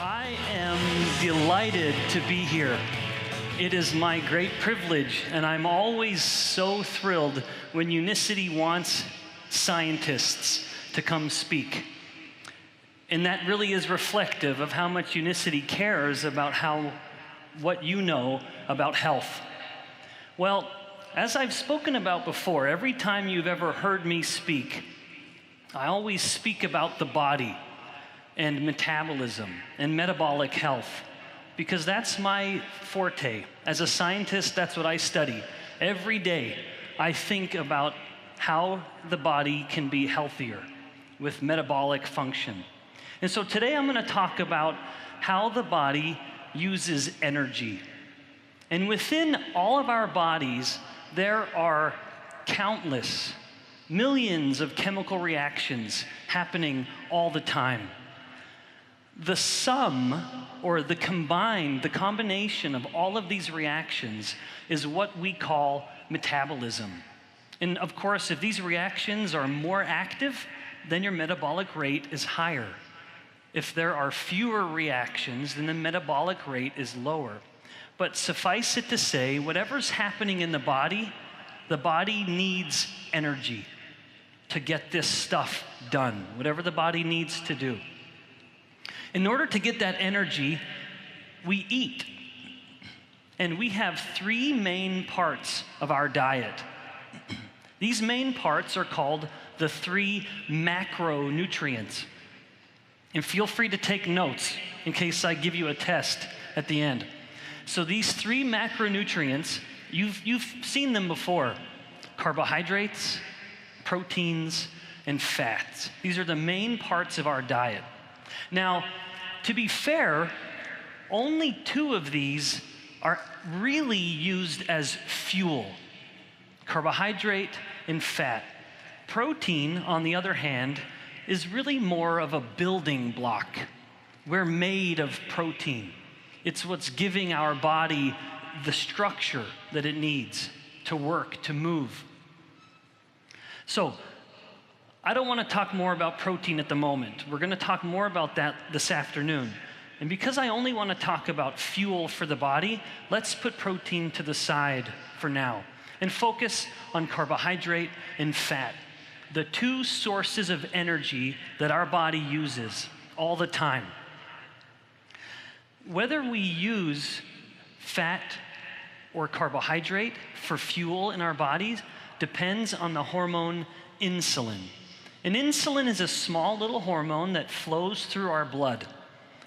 I am delighted to be here. It is my great privilege, and I'm always so thrilled when Unicity wants scientists to come speak. And that really is reflective of how much Unicity cares about what you know about health. Well, as I've spoken about before, every time you've ever heard me speak, I always speak about the body and metabolism and metabolic health, because that's my forte. As a scientist, that's what I study. Every day, I think about how the body can be healthier with metabolic function. And so today I'm going to talk about how the body uses energy. And within all of our bodies, there are countless, millions of chemical reactions happening all the time. The sum, or the combination of all of these reactions is what we call metabolism. And of course, if these reactions are more active, then your metabolic rate is higher. If there are fewer reactions, then the metabolic rate is lower. But suffice it to say, whatever's happening in the body needs energy to get this stuff done, whatever the body needs to do. In order to get that energy, we eat. And we have three main parts of our diet. These main parts are called the three macronutrients. And feel free to take notes in case I give you a test at the end. So these three macronutrients, you've seen them before: carbohydrates, proteins, and fats. These are the main parts of our diet. Now, to be fair, only two of these are really used as fuel: carbohydrate and fat. Protein, on the other hand, is really more of a building block. We're made of protein. It's what's giving our body the structure that it needs to work, to move. So, I don't want to talk more about protein at the moment. We're going to talk more about that this afternoon. And because I only want to talk about fuel for the body, let's put protein to the side for now and focus on carbohydrate and fat, the two sources of energy that our body uses all the time. Whether we use fat or carbohydrate for fuel in our bodies depends on the hormone insulin. And insulin is a small little hormone that flows through our blood,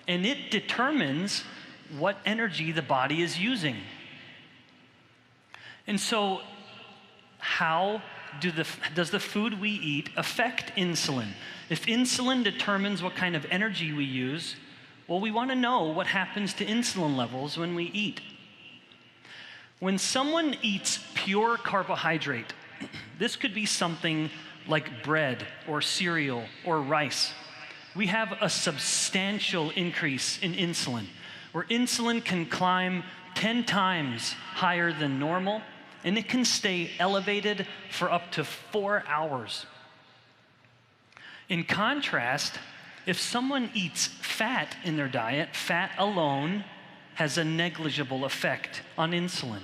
and it determines what energy the body is using. And so, how does the food we eat affect insulin? If insulin determines what kind of energy we use, well, we want to know what happens to insulin levels when we eat. When someone eats pure carbohydrate, this could be something like bread or cereal or rice, we have a substantial increase in insulin, where insulin can climb 10 times higher than normal, and it can stay elevated for up to 4 hours. In contrast, if someone eats fat in their diet, fat alone has a negligible effect on insulin.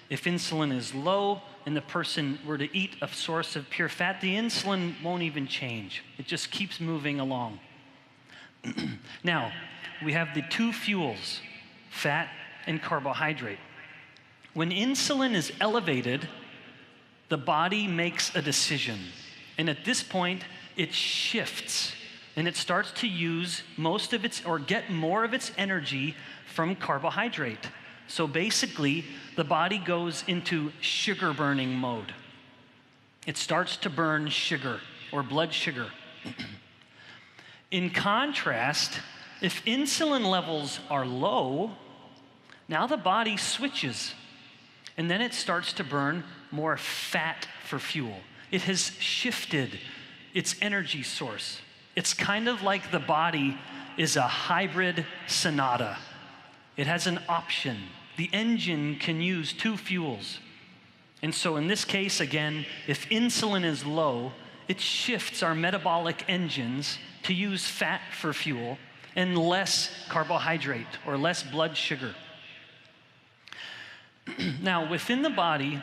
If insulin is low and the person were to eat a source of pure fat, the insulin won't even change. It just keeps moving along. Now, we have the two fuels, fat and carbohydrate. When insulin is elevated, the body makes a decision. And at this point, it shifts and it starts to use get more of its energy from carbohydrate. So basically, the body goes into sugar burning mode. It starts to burn sugar or blood sugar. In contrast, if insulin levels are low, now the body switches, and then it starts to burn more fat for fuel. It has shifted its energy source. It's kind of like the body is a hybrid Sonata. It has an option. The engine can use two fuels. And so in this case, again, if insulin is low, it shifts our metabolic engines to use fat for fuel, and less carbohydrate or less blood sugar. Now, within the body,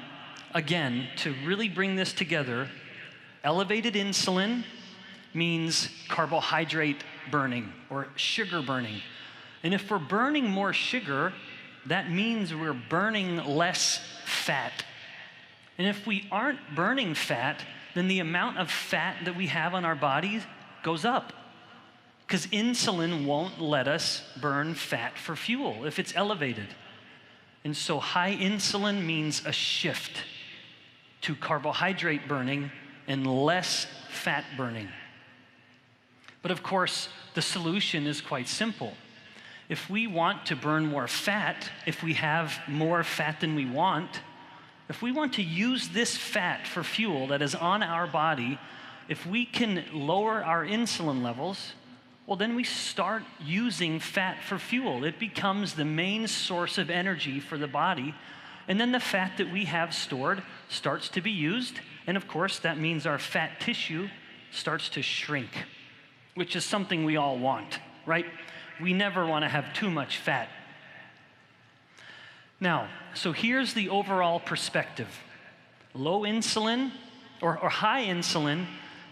again, to really bring this together, elevated insulin means carbohydrate burning or sugar burning. And if we're burning more sugar, that means we're burning less fat. And if we aren't burning fat, then the amount of fat that we have on our bodies goes up. Because insulin won't let us burn fat for fuel if it's elevated. And so high insulin means a shift to carbohydrate burning and less fat burning. But of course, the solution is quite simple. If we want to burn more fat, if we have more fat than we want, if we want to use this fat for fuel that is on our body, if we can lower our insulin levels, well, then we start using fat for fuel. It becomes the main source of energy for the body. And then the fat that we have stored starts to be used. And of course, that means our fat tissue starts to shrink, which is something we all want, right? We never want to have too much fat. Now, so here's the overall perspective. Low insulin or high insulin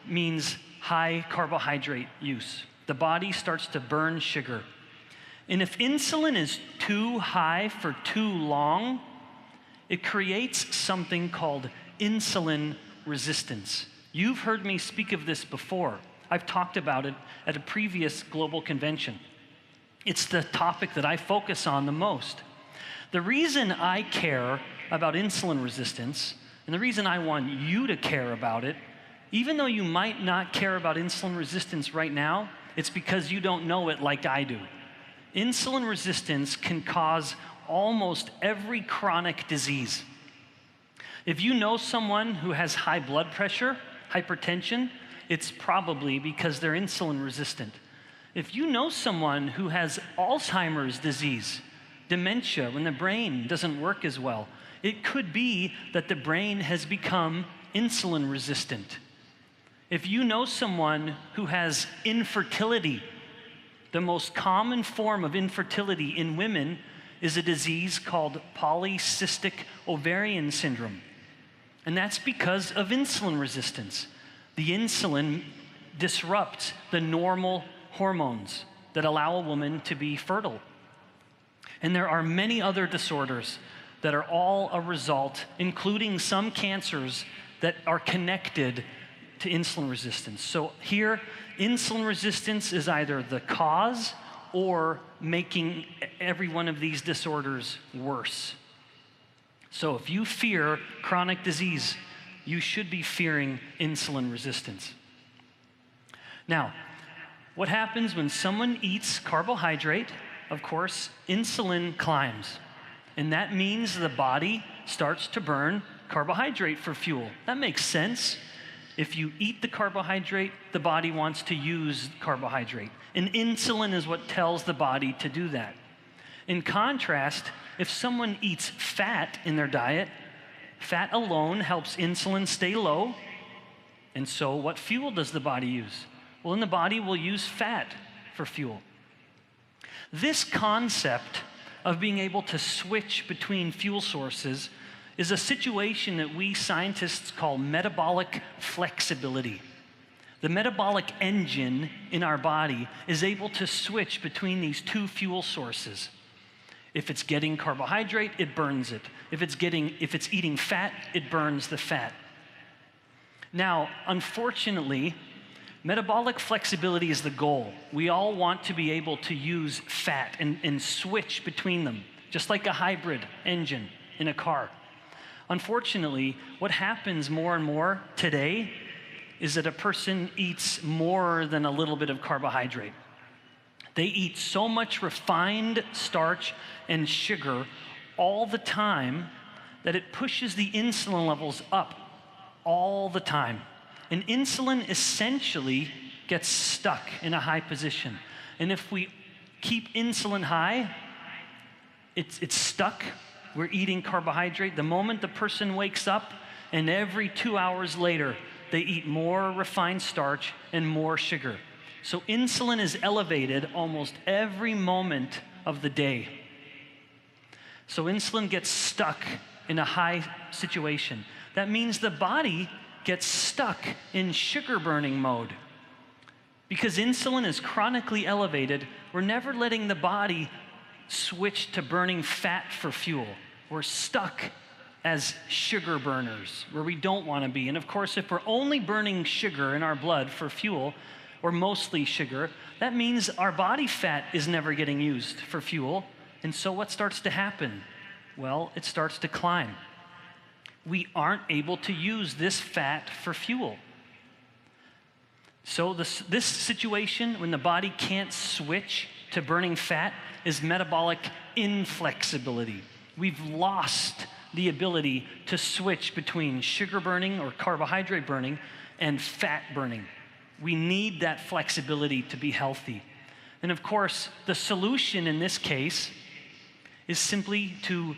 means high carbohydrate use. The body starts to burn sugar. And if insulin is too high for too long, it creates something called insulin resistance. You've heard me speak of this before. I've talked about it at a previous global convention. It's the topic that I focus on the most. The reason I care about insulin resistance, and the reason I want you to care about it, even though you might not care about insulin resistance right now, it's because you don't know it like I do. Insulin resistance can cause almost every chronic disease. If you know someone who has high blood pressure, hypertension, it's probably because they're insulin resistant. If you know someone who has Alzheimer's disease, dementia, when the brain doesn't work as well, it could be that the brain has become insulin resistant. If you know someone who has infertility, the most common form of infertility in women is a disease called polycystic ovarian syndrome. And that's because of insulin resistance. The insulin disrupts the normal hormones that allow a woman to be fertile. And there are many other disorders that are all a result, including some cancers that are connected to insulin resistance. So here, insulin resistance is either the cause or making every one of these disorders worse. So if you fear chronic disease, you should be fearing insulin resistance. Now, what happens when someone eats carbohydrate? Of course, insulin climbs. And that means the body starts to burn carbohydrate for fuel. That makes sense. If you eat the carbohydrate, the body wants to use carbohydrate. And insulin is what tells the body to do that. In contrast, if someone eats fat in their diet, fat alone helps insulin stay low. And so what fuel does the body use? Well, then the body will use fat for fuel. This concept of being able to switch between fuel sources is a situation that we scientists call metabolic flexibility. The metabolic engine in our body is able to switch between these two fuel sources. If it's getting carbohydrate, it burns it. If it's eating fat, it burns the fat. Now, unfortunately, metabolic flexibility is the goal. We all want to be able to use fat and switch between them, just like a hybrid engine in a car. Unfortunately, what happens more and more today is that a person eats more than a little bit of carbohydrate. They eat so much refined starch and sugar all the time that it pushes the insulin levels up all the time. And insulin essentially gets stuck in a high position. And if we keep insulin high, it's stuck. We're eating carbohydrate. The moment the person wakes up, and every 2 hours later, they eat more refined starch and more sugar. So insulin is elevated almost every moment of the day. So insulin gets stuck in a high situation. That means the body gets stuck in sugar burning mode. Because insulin is chronically elevated, we're never letting the body switch to burning fat for fuel. We're stuck as sugar burners where we don't want to be. And of course, if we're only burning sugar in our blood for fuel, or mostly sugar, that means our body fat is never getting used for fuel. And so what starts to happen? Well, it starts to climb. We aren't able to use this fat for fuel. So this situation, when the body can't switch to burning fat, is metabolic inflexibility. We've lost the ability to switch between sugar burning or carbohydrate burning and fat burning. We need that flexibility to be healthy. And of course, the solution in this case is simply to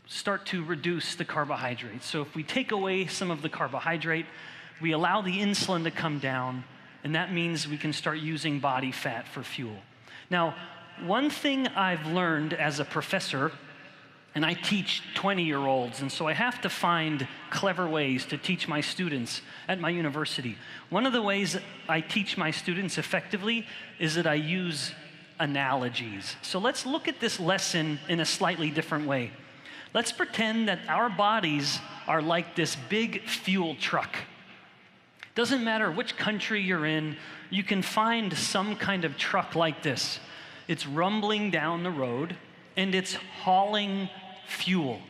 start to reduce the carbohydrates. So if we take away some of the carbohydrate, we allow the insulin to come down, and that means we can start using body fat for fuel. Now, one thing I've learned as a professor, and I teach 20-year-olds, and so I have to find clever ways to teach my students at my university. One of the ways I teach my students effectively is that I use analogies. So let's look at this lesson in a slightly different way. Let's pretend that our bodies are like this big fuel truck. Doesn't matter which country you're in, you can find some kind of truck like this. It's rumbling down the road, and it's hauling fuel.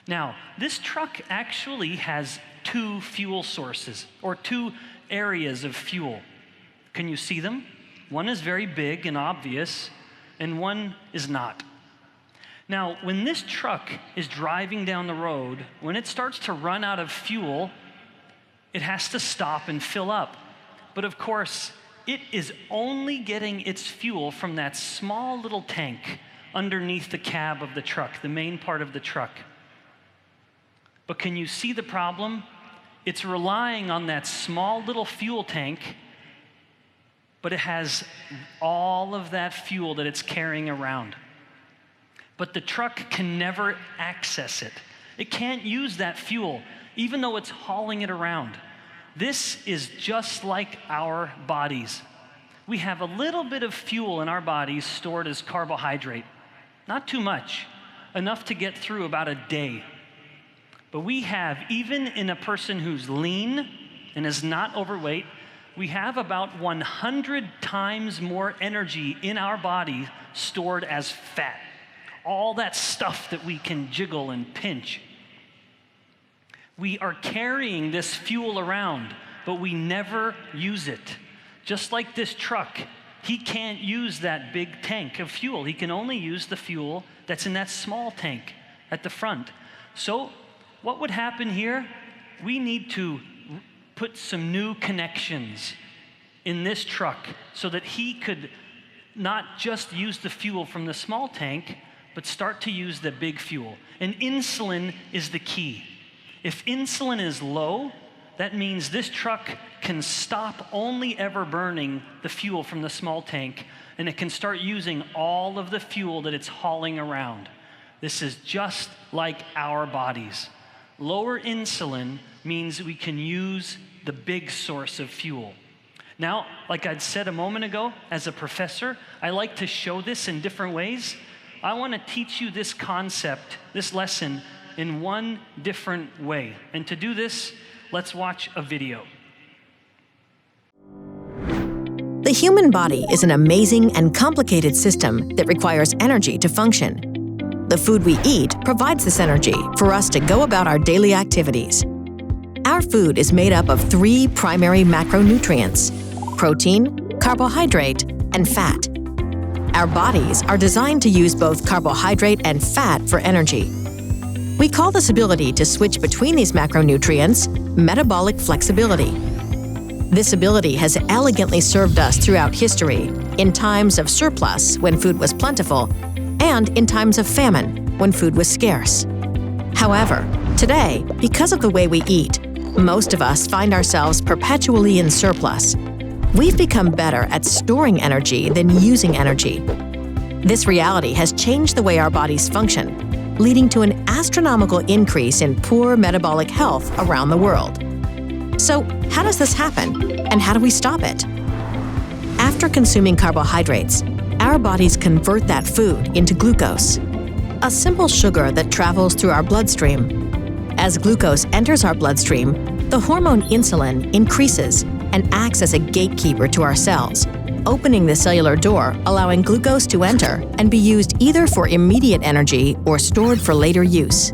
Now, this truck actually has two fuel sources, or two areas of fuel. Can you see them? One is very big and obvious, and one is not. Now, when this truck is driving down the road, when it starts to run out of fuel, it has to stop and fill up. But of course, it is only getting its fuel from that small little tank underneath the cab of the truck, the main part of the truck. But can you see the problem? It's relying on that small little fuel tank, but it has all of that fuel that it's carrying around. But the truck can never access it. It can't use that fuel, even though it's hauling it around. This is just like our bodies. We have a little bit of fuel in our bodies stored as carbohydrate. Not too much, enough to get through about a day. But we have, even in a person who's lean and is not overweight, we have about 100 times more energy in our body stored as fat. All that stuff that we can jiggle and pinch. We are carrying this fuel around, but we never use it. Just like this truck, he can't use that big tank of fuel. He can only use the fuel that's in that small tank at the front. So what would happen here? We need to put some new connections in this truck so that he could not just use the fuel from the small tank, but start to use the big fuel. And insulin is the key. If insulin is low, that means this truck can stop only ever burning the fuel from the small tank, and it can start using all of the fuel that it's hauling around. This is just like our bodies. Lower insulin means we can use the big source of fuel. Now, like I'd said a moment ago, as a professor, I like to show this in different ways. I want to teach you this concept, this lesson, in one different way. And to do this, let's watch a video. The human body is an amazing and complicated system that requires energy to function. The food we eat provides this energy for us to go about our daily activities. Our food is made up of 3 primary macronutrients: protein, carbohydrate, and fat. Our bodies are designed to use both carbohydrate and fat for energy. We call this ability to switch between these macronutrients metabolic flexibility. This ability has elegantly served us throughout history, in times of surplus when food was plentiful, and in times of famine when food was scarce. However, today, because of the way we eat, most of us find ourselves perpetually in surplus. we've become better at storing energy than using energy. This reality has changed the way our bodies function, leading to an astronomical increase in poor metabolic health around the world. So, how does this happen, and how do we stop it? After consuming carbohydrates, our bodies convert that food into glucose, a simple sugar that travels through our bloodstream. As glucose enters our bloodstream, the hormone insulin increases and acts as a gatekeeper to our cells, opening the cellular door, allowing glucose to enter and be used either for immediate energy or stored for later use.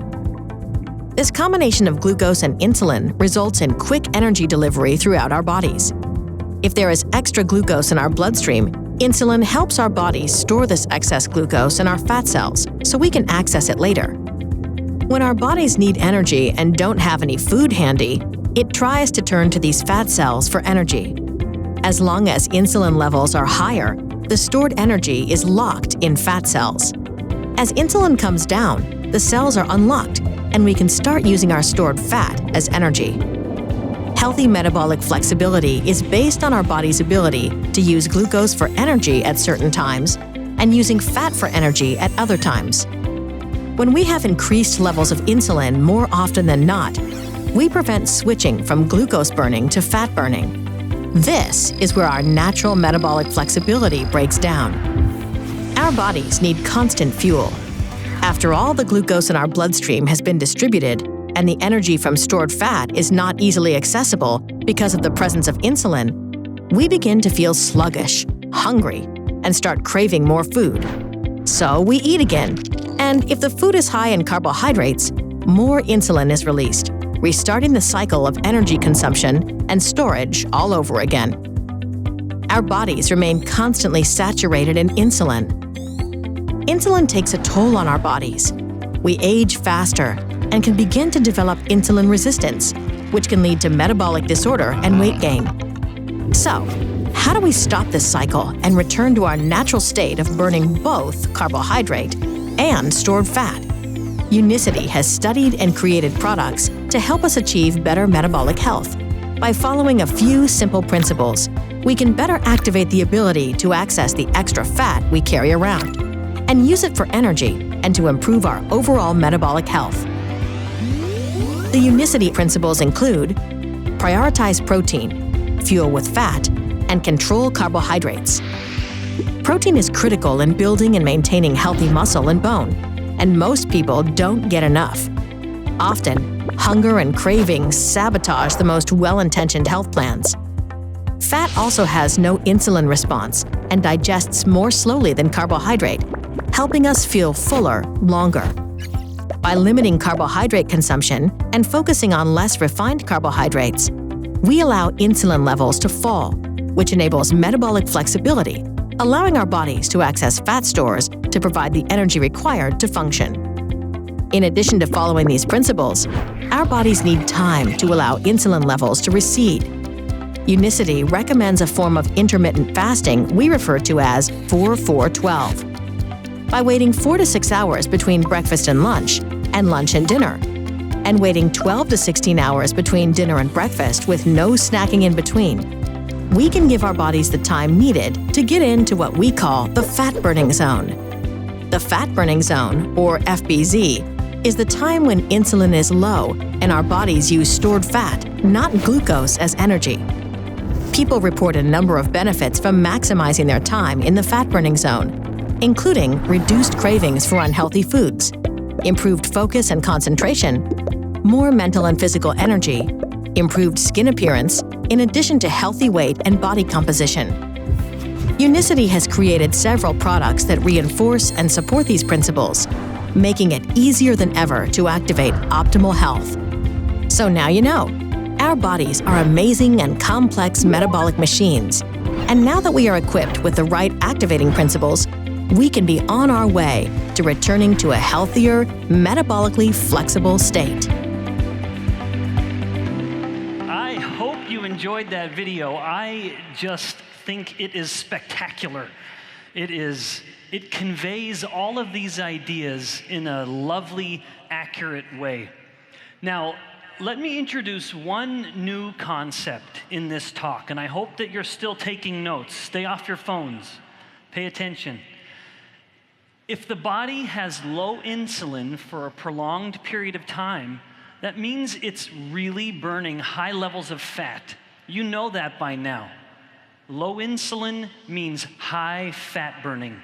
This combination of glucose and insulin results in quick energy delivery throughout our bodies. If there is extra glucose in our bloodstream, insulin helps our bodies store this excess glucose in our fat cells so we can access it later. When our bodies need energy and don't have any food handy, it tries to turn to these fat cells for energy. As long as insulin levels are higher, the stored energy is locked in fat cells. As insulin comes down, the cells are unlocked, and we can start using our stored fat as energy. Healthy metabolic flexibility is based on our body's ability to use glucose for energy at certain times and using fat for energy at other times. When we have increased levels of insulin more often than not, we prevent switching from glucose burning to fat burning. This is where our natural metabolic flexibility breaks down. Our bodies need constant fuel. After all the glucose in our bloodstream has been distributed and the energy from stored fat is not easily accessible because of the presence of insulin, we begin to feel sluggish, hungry, and start craving more food. So we eat again, and if the food is high in carbohydrates, more insulin is released, restarting the cycle of energy consumption and storage all over again. Our bodies remain constantly saturated in insulin. Insulin takes a toll on our bodies. We age faster and can begin to develop insulin resistance, which can lead to metabolic disorder and weight gain. So, how do we stop this cycle and return to our natural state of burning both carbohydrate and stored fat? Unicity has studied and created products to help us achieve better metabolic health. By following a few simple principles, we can better activate the ability to access the extra fat we carry around and use it for energy and to improve our overall metabolic health. The Unicity Principles include prioritize protein, fuel with fat, and control carbohydrates. Protein is critical in building and maintaining healthy muscle and bone, and most people don't get enough. Often, hunger and cravings sabotage the most well-intentioned health plans. Fat also has no insulin response and digests more slowly than carbohydrate, helping us feel fuller longer. By limiting carbohydrate consumption and focusing on less refined carbohydrates, we allow insulin levels to fall, which enables metabolic flexibility, allowing our bodies to access fat stores to provide the energy required to function. In addition to following these principles, our bodies need time to allow insulin levels to recede. Unicity recommends a form of intermittent fasting we refer to as 4-4-12. By waiting 4 to 6 hours between breakfast and lunch and dinner, and waiting 12 to 16 hours between dinner and breakfast with no snacking in between, we can give our bodies the time needed to get into what we call the fat-burning zone. The fat-burning zone, or FBZ, is the time when insulin is low and our bodies use stored fat, not glucose, as energy. People report a number of benefits from maximizing their time in the fat-burning zone, including reduced cravings for unhealthy foods, improved focus and concentration, more mental and physical energy, improved skin appearance, in addition to healthy weight and body composition. Unicity has created several products that reinforce and support these principles, making it easier than ever to activate optimal health. So now you know, our bodies are amazing and complex metabolic machines, and now that we are equipped with the right activating principles, we can be on our way to returning to a healthier, metabolically flexible state. I hope you enjoyed that video. I just think it is spectacular. It conveys all of these ideas in a lovely, accurate way. Now, let me introduce one new concept in this talk, and I hope that you're still taking notes. Stay off your phones. Pay attention. If the body has low insulin for a prolonged period of time, that means it's really burning high levels of fat. You know that by now. Low insulin means high fat burning.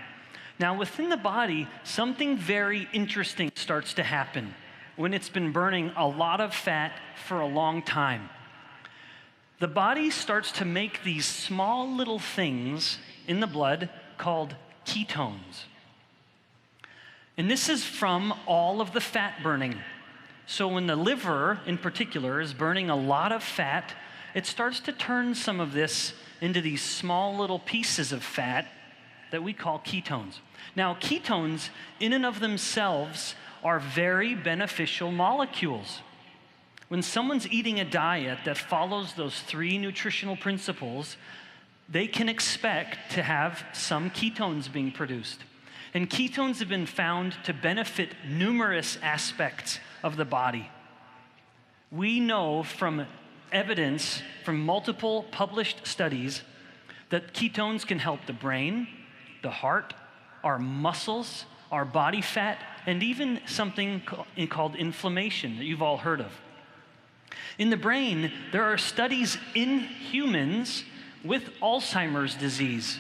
Now, within the body, something very interesting starts to happen when it's been burning a lot of fat for a long time. The body starts to make these small little things in the blood called ketones. And this is from all of the fat burning. So when the liver, in particular, is burning a lot of fat, it starts to turn some of this into these small little pieces of fat that we call ketones. Now, ketones, in and of themselves, are very beneficial molecules. When someone's eating a diet that follows those 3 nutritional principles, they can expect to have some ketones being produced. And ketones have been found to benefit numerous aspects of the body. We know from evidence from multiple published studies that ketones can help the brain, the heart, our muscles, our body fat, and even something called inflammation that you've all heard of. In the brain, there are studies in humans with Alzheimer's disease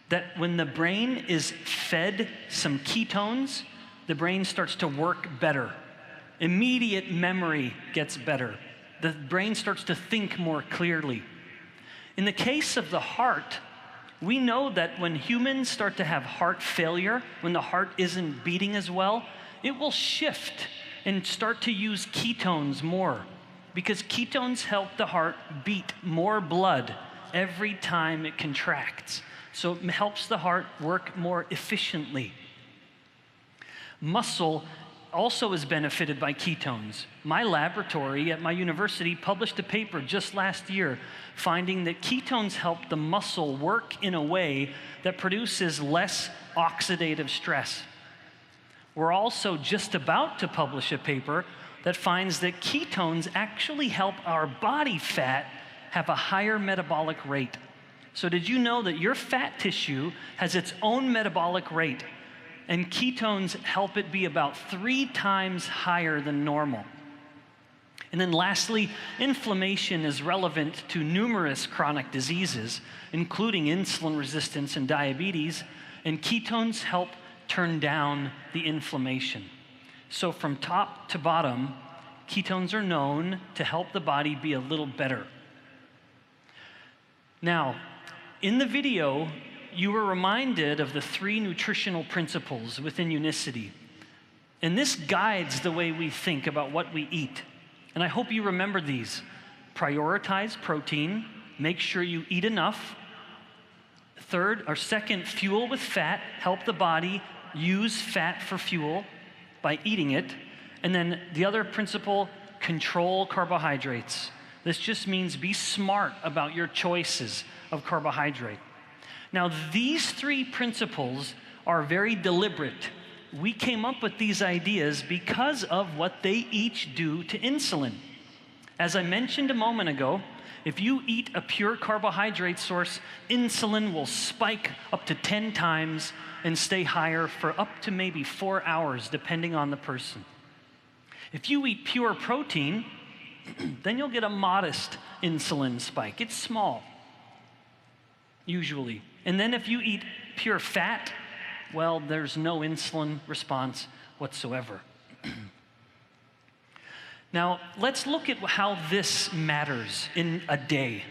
that when the brain is fed some ketones, the brain starts to work better. Immediate memory gets better. The brain starts to think more clearly. In the case of the heart, we know that when humans start to have heart failure, when the heart isn't beating as well, it will shift and start to use ketones more, because ketones help the heart beat more blood every time it contracts. So it helps the heart work more efficiently. Muscle also is benefited by ketones. My laboratory at my university published a paper just last year finding that ketones help the muscle work in a way that produces less oxidative stress. We're also just about to publish a paper that finds that ketones actually help our body fat have a higher metabolic rate. So did you know that your fat tissue has its own metabolic rate? And ketones help it be about 3 times higher than normal. And then lastly, inflammation is relevant to numerous chronic diseases, including insulin resistance and diabetes, and ketones help turn down the inflammation. So from top to bottom, ketones are known to help the body be a little better. Now, in the video, you were reminded of the 3 nutritional principles within Unicity. And this guides the way we think about what we eat. And I hope you remember these. Prioritize protein, make sure you eat enough. Second, fuel with fat, help the body use fat for fuel by eating it. And then the other principle, control carbohydrates. This just means be smart about your choices of carbohydrate. Now, these 3 principles are very deliberate. We came up with these ideas because of what they each do to insulin. As I mentioned a moment ago, if you eat a pure carbohydrate source, insulin will spike up to 10 times and stay higher for up to maybe 4 hours, depending on the person. If you eat pure protein, then you'll get a modest insulin spike. It's small, usually. And then if you eat pure fat, well, there's no insulin response whatsoever. Now, let's look at how this matters in a day.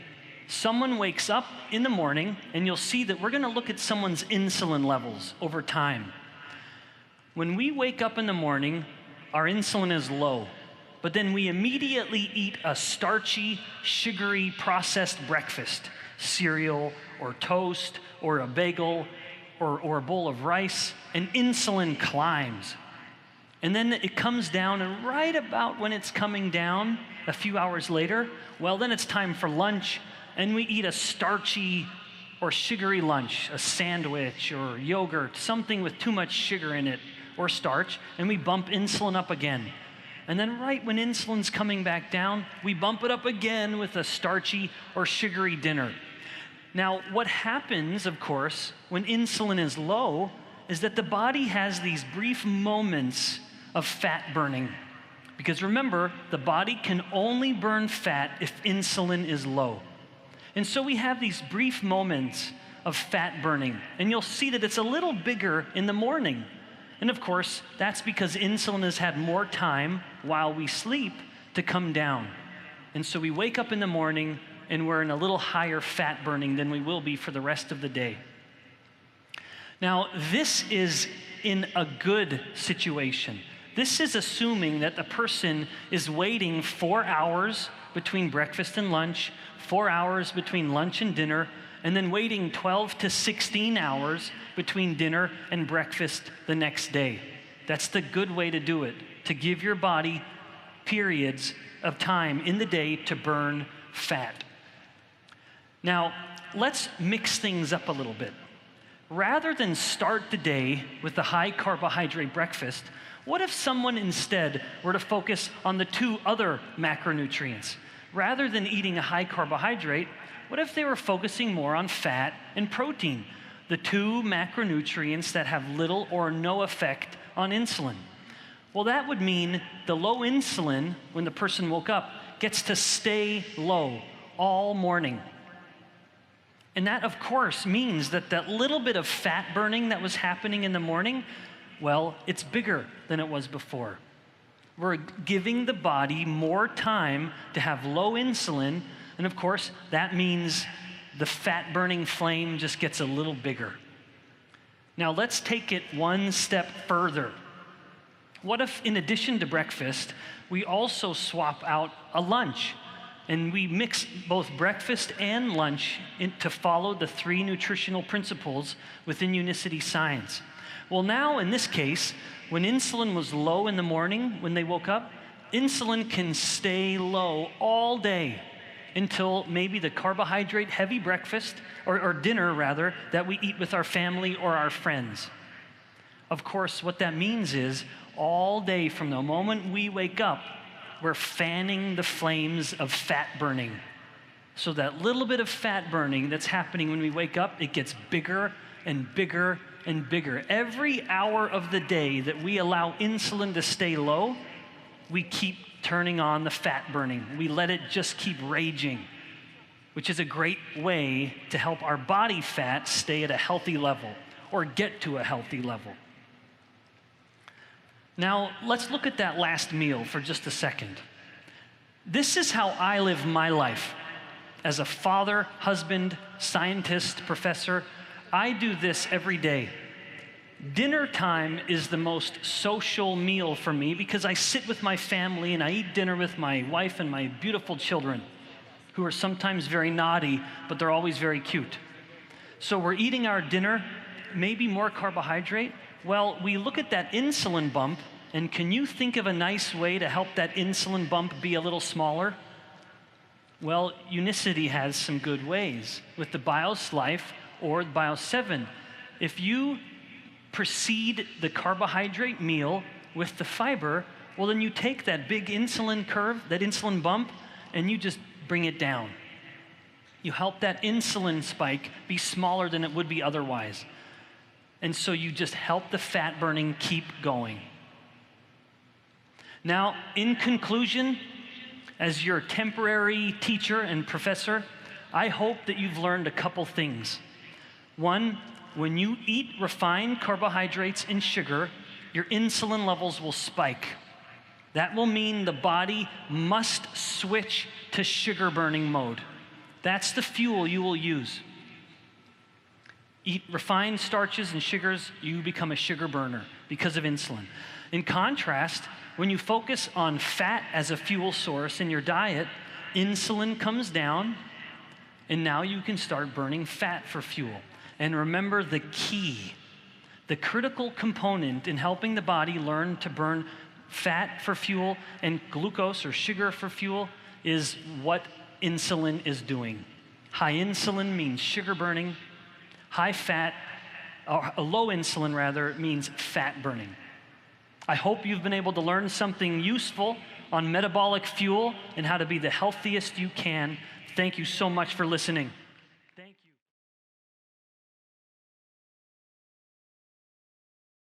Someone wakes up in the morning, and you'll see that we're going to look at someone's insulin levels over time. When we wake up in the morning, our insulin is low, but then we immediately eat a starchy, sugary, processed breakfast, cereal or toast or a bagel or a bowl of rice, and insulin climbs. And then it comes down, and right about when it's coming down, a few hours later, well, then it's time for lunch, and we eat a starchy or sugary lunch, a sandwich or yogurt, something with too much sugar in it or starch, and we bump insulin up again. And then right when insulin's coming back down, we bump it up again with a starchy or sugary dinner. Now, what happens, of course, when insulin is low is that the body has these brief moments of fat burning. Because remember, the body can only burn fat if insulin is low. And so we have these brief moments of fat burning. And you'll see that it's a little bigger in the morning. And of course, that's because insulin has had more time while we sleep to come down. And so we wake up in the morning and we're in a little higher fat burning than we will be for the rest of the day. Now, this is in a good situation. This is assuming that the person is waiting 4 hours between breakfast and lunch, 4 hours between lunch and dinner, and then waiting 12 to 16 hours between dinner and breakfast the next day. That's the good way to do it, to give your body periods of time in the day to burn fat. Now, let's mix things up a little bit. Rather than start the day with a high carbohydrate breakfast, what if someone instead were to focus on the 2 other macronutrients? Rather than eating a high carbohydrate, what if they were focusing more on fat and protein, the 2 macronutrients that have little or no effect on insulin? Well, that would mean the low insulin, when the person woke up, gets to stay low all morning. And that, of course, means that that little bit of fat burning that was happening in the morning, well, it's bigger than it was before. We're giving the body more time to have low insulin, and of course, that means the fat-burning flame just gets a little bigger. Now, let's take it one step further. What if, in addition to breakfast, we also swap out a lunch? And we mix both breakfast and lunch to follow the 3 nutritional principles within Unicity science. Well, now in this case, when insulin was low in the morning when they woke up, insulin can stay low all day until maybe the carbohydrate-heavy breakfast, or dinner rather, that we eat with our family or our friends. Of course, what that means is all day from the moment we wake up, we're fanning the flames of fat burning. So that little bit of fat burning that's happening when we wake up, it gets bigger and bigger and bigger. Every hour of the day that we allow insulin to stay low, we keep turning on the fat burning. We let it just keep raging, which is a great way to help our body fat stay at a healthy level or get to a healthy level. Now, let's look at that last meal for just a second. This is how I live my life. As a father, husband, scientist, professor, I do this every day. Dinner time is the most social meal for me because I sit with my family and I eat dinner with my wife and my beautiful children, who are sometimes very naughty, but they're always very cute. So we're eating our dinner, maybe more carbohydrate. Well, we look at that insulin bump, and can you think of a nice way to help that insulin bump be a little smaller? Well, Unicity has some good ways with the BIOS Life or the BIOS 7. If you precede the carbohydrate meal with the fiber, well, then you take that big insulin curve, that insulin bump, and you just bring it down. You help that insulin spike be smaller than it would be otherwise. And so you just help the fat burning keep going. Now, in conclusion, as your temporary teacher and professor, I hope that you've learned a couple things. One, when you eat refined carbohydrates and sugar, your insulin levels will spike. That will mean the body must switch to sugar burning mode. That's the fuel you will use. Eat refined starches and sugars, you become a sugar burner because of insulin. In contrast, when you focus on fat as a fuel source in your diet, insulin comes down, and now you can start burning fat for fuel. And remember the key, the critical component in helping the body learn to burn fat for fuel and glucose or sugar for fuel is what insulin is doing. High insulin means sugar burning. High fat, or low insulin rather, means fat burning. I hope you've been able to learn something useful on metabolic fuel and how to be the healthiest you can. Thank you so much for listening.